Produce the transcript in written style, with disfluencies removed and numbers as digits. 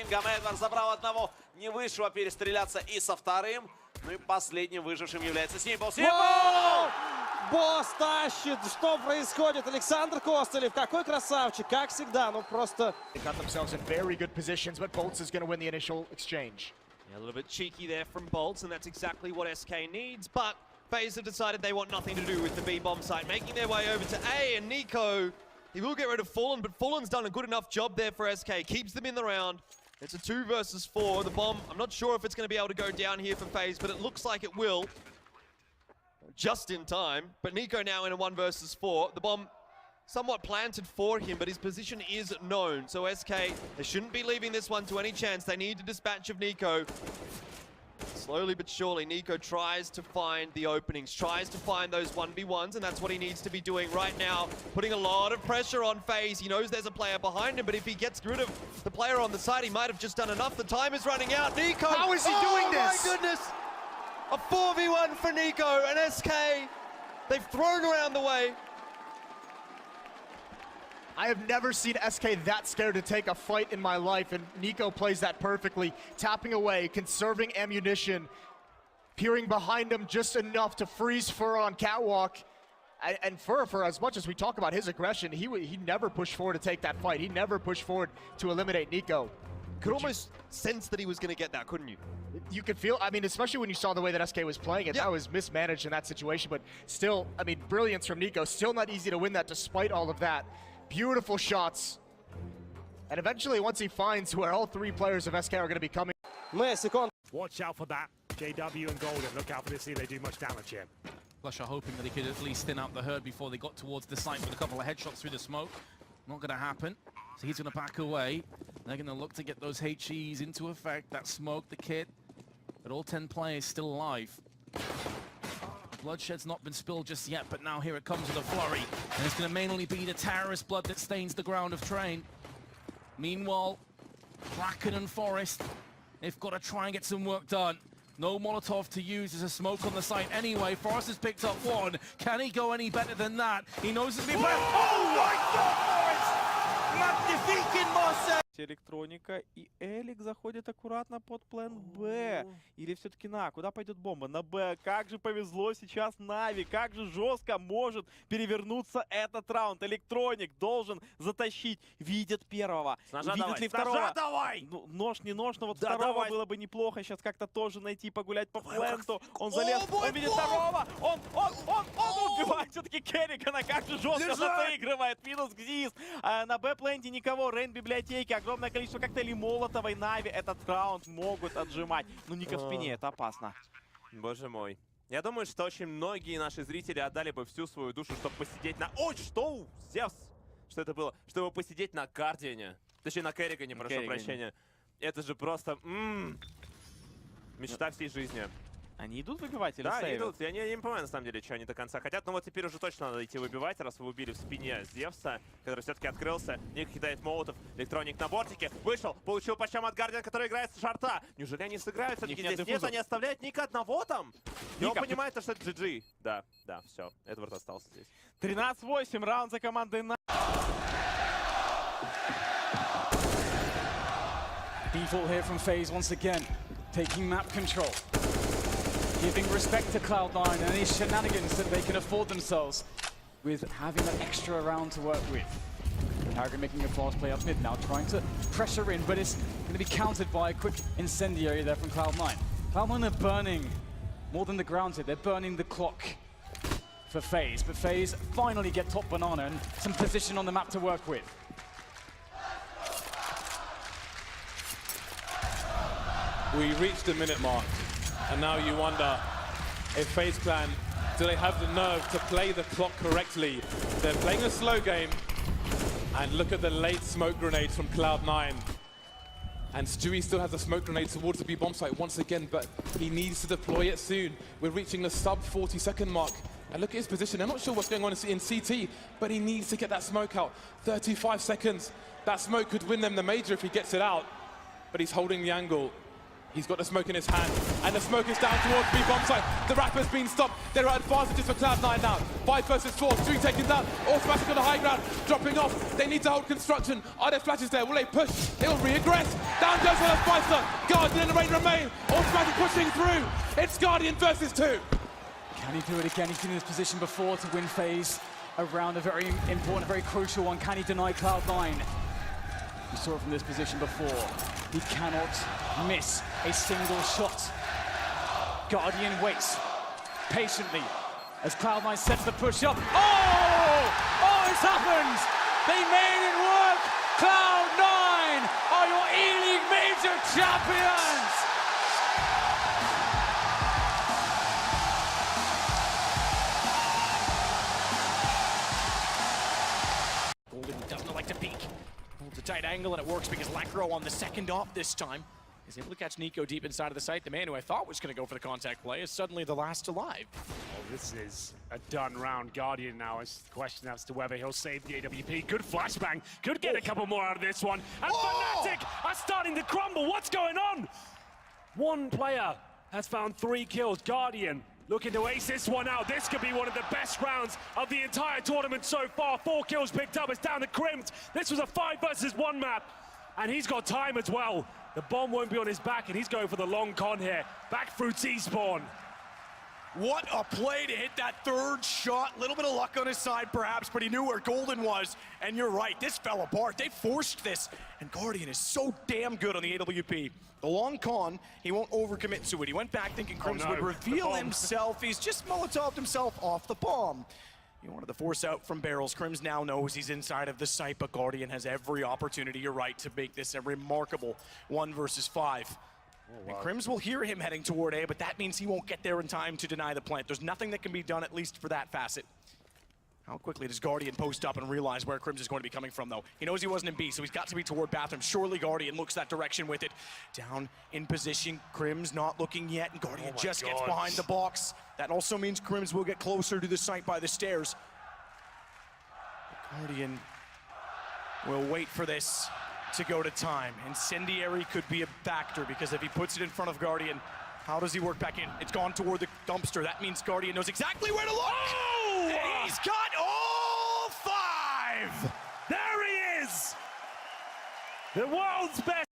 Кинга. Эдвард забрал одного, не вышел перестреляться и со вторым. Ну и последним выжившим является Симпл. Босс тащит. Что происходит? Александр Костылев. Какой красавчик. Как всегда. Ну просто... They got themselves in very good positions, but Bolts is going to win the initial exchange. Yeah, a little bit cheeky there from Bolts, and that's exactly what SK needs, but FaZe have decided they want nothing to do with the B-bomb site, making their way over to A, and Nico, he will get rid of Fallen, but Fallen's done a good enough job there for SK, keeps them in the round. It's a 2 versus 4. The bomb, I'm not sure if it's going to be able to go down here for FaZe, but it looks like it will. Just in time, but Nico now in a 1 versus 4. The bomb somewhat planted for him, but his position is known. So SK, they shouldn't be leaving this one to any chance. They need a dispatch of Nico. Slowly but surely, Nico tries to find the openings, tries to find those 1v1s, and that's what he needs to be doing right now. Putting a lot of pressure on FaZe. He knows there's a player behind him, but if he gets rid of the player on the side, he might have just done enough. The time is running out. Nico! How is he doing this? Oh my goodness! A 4v1 for Nico, and SK, they've thrown around the way. I have never seen SK that scared to take a fight in my life, and Nico plays that perfectly. Tapping away, conserving ammunition, peering behind him just enough to freeze Fur on catwalk. And Fur, for as much as we talk about his aggression, he never pushed forward to take that fight. He never pushed forward to eliminate Nico. Could almost sense that he was going to get that, couldn't you? You could feel, I mean, especially when you saw the way that SK was playing it, that was mismanaged in that situation, but still, I mean, brilliance from Nico. Still not easy to win that despite all of that. Beautiful shots. And eventually, once he finds where all 3 players of SK are going to be coming. Watch out for that. JW and Golden, look out for this, see if they do much damage here. Lush are hoping that he could at least thin out the herd before they got towards the site with a couple of headshots through the smoke. Not going to happen. So he's going to back away. They're going to look to get those HEs into effect. That smoke, the kit. But all 10 players still alive. Bloodshed's not been spilled just yet, but now here it comes with a flurry. And it's going to mainly be the terrorist blood that stains the ground of Train. Meanwhile, Kraken and Forest, they've got to try and get some work done. No Molotov to use as a smoke on the site anyway. Forest has picked up 1. Can he go any better than that? He knows it's been played. Oh my God, Forest! Magnifique Marseille! Электроника и Элик заходит аккуратно под план Б. Или все-таки на А? Куда пойдет бомба? На Б. Как же повезло сейчас Нави. Как же жестко может перевернуться этот раунд. Электроник должен затащить. Видит первого. Видит ли второго? Давай! Ну, нож не нож, но вот второго было бы неплохо сейчас как-то тоже найти, погулять по пленту. Он залез, он видит второго. Он убивает все-таки Керригана. Как же жестко заигрывает. Минус Гзис. На Б-пленте никого. Рейн библиотеки. Огромное количество коктейлей Молотова и Нави этот раунд могут отжимать. Ну, Ника в спине, это опасно. Боже мой. Я думаю, что очень многие наши зрители отдали бы всю свою душу, чтобы посидеть на... Ой, что? Зевс! Что это было? Чтобы посидеть на Гардиане. Точнее, на Керригане, прошу прощения. Это же просто... мечта всей жизни. Они идут выбивать или да, сейвят? идут. Я не понимаю, на самом деле, что они до конца хотят. Но вот теперь уже точно надо идти выбивать, раз вы убили в спине Зевса, который все-таки открылся. Ник кидает молотов. Электроник на бортике. Вышел. Получил по щам от Гардиан, который играет с шарта. Неужели они сыграют все-таки здесь? Нет, они оставляют Ника одного там. И он понимает, что это GG. Да, все. Эдвард остался здесь. 13-8. Раунд за командой на... Default here from FaZe once again, taking map control. Giving respect to Cloud9 and these shenanigans that they can afford themselves with having that extra round to work with. Harrigan making a fast play up mid now, trying to pressure in, but it's going to be countered by a quick incendiary there from Cloud9. Cloud9 are burning more than the ground here, they're burning the clock for FaZe, but FaZe finally get top banana and some position on the map to work with. We reached the minute mark. And now you wonder if FaZe Clan, do they have the nerve to play the clock correctly? They're playing a slow game. And look at the late smoke grenades from Cloud9. And Stewie still has a smoke grenade towards the B-bomb site once again, but he needs to deploy it soon. We're reaching the sub 40-second mark. And look at his position. I'm not sure what's going on in CT, but he needs to get that smoke out. 35 seconds. That smoke could win them the major if he gets it out. But he's holding the angle. He's got the smoke in his hand, and the smoke is down towards B bomb site. The Rapper's been stopped. They're at advantages for Cloud9 now. 5 versus 4, 3 taken down. Automatic on the high ground, dropping off. They need to hold construction. Are there flashes there? Will they push? They will re-aggress. Down goes one of Spicer. Guardian and the rain remain. Automatic pushing through. It's Guardian versus 2. Can he do it again? He's been in this position before to win phase around a very important, very crucial one. Can he deny Cloud9? We saw it from this position before. He cannot miss a single shot. Guardian waits patiently as Cloud9 sets the push up. Oh, it's happened! They made it work! Cloud9 are your E-League Major champions! Golden doesn't like to peek. Holds a tight angle, and it works because Lacro on the second off this time is able to catch Nico deep inside of the site. The man who I thought was going to go for the contact play is suddenly the last alive. Well, this is a done round. Guardian now is the question as to whether he'll save the AWP. Good flashbang. Could get a couple more out of this one. And Fnatic are starting to crumble. What's going on? One player has found 3 kills. Guardian looking to ace this one out. This could be one of the best rounds of the entire tournament so far. 4 kills picked up. It's down to Crims. This was a 5 versus 1 map. And he's got time as well. The bomb won't be on his back, and he's going for the long con here. Back through T-spawn. What a play to hit that third shot. Little bit of luck on his side, perhaps, but he knew where Golden was. And you're right, this fell apart. They forced this, and Guardian is so damn good on the AWP. The long con, he won't overcommit to it. He went back thinking Crims would reveal himself. He's just Molotov'd himself off the bomb. He wanted to force out from barrels. Crims now knows he's inside of the site, but Guardian has every opportunity, you're right, to make this a remarkable 1 versus 5. And Crims will hear him heading toward A, but that means he won't get there in time to deny the plant. There's nothing that can be done, at least for that facet. How quickly does Guardian post up and realize where Crims is going to be coming from, though? He knows he wasn't in B, so he's got to be toward bathroom. Surely Guardian looks that direction with it. Down in position, Crims not looking yet, and Guardian just gets behind the box. That also means Crims will get closer to the site by the stairs. Guardian will wait for this to go to time. Incendiary could be a factor, because if he puts it in front of Guardian, how does he work back in? It's gone toward the dumpster. That means Guardian knows exactly where to look. Oh! And he's got all 5! There he is! The world's best.